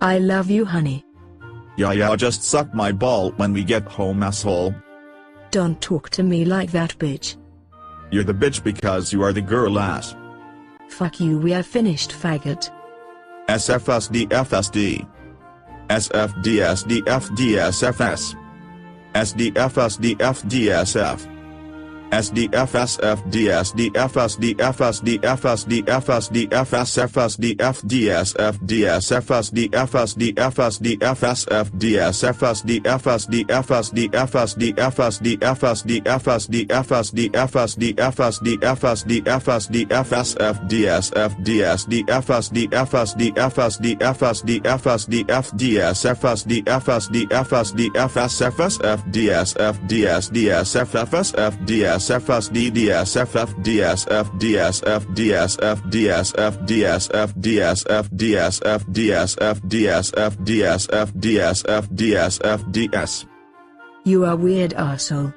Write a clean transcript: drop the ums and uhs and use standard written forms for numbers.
I love you, honey. Yeah, just suck my ball when we get home, asshole. Don't talk to me like that, bitch. You're the bitch because you are the girl ass. Fuck you, we are finished, faggot. SFSDFSD. SFDSDFDSFS. SDFSDFDSF. You are weird, asshole.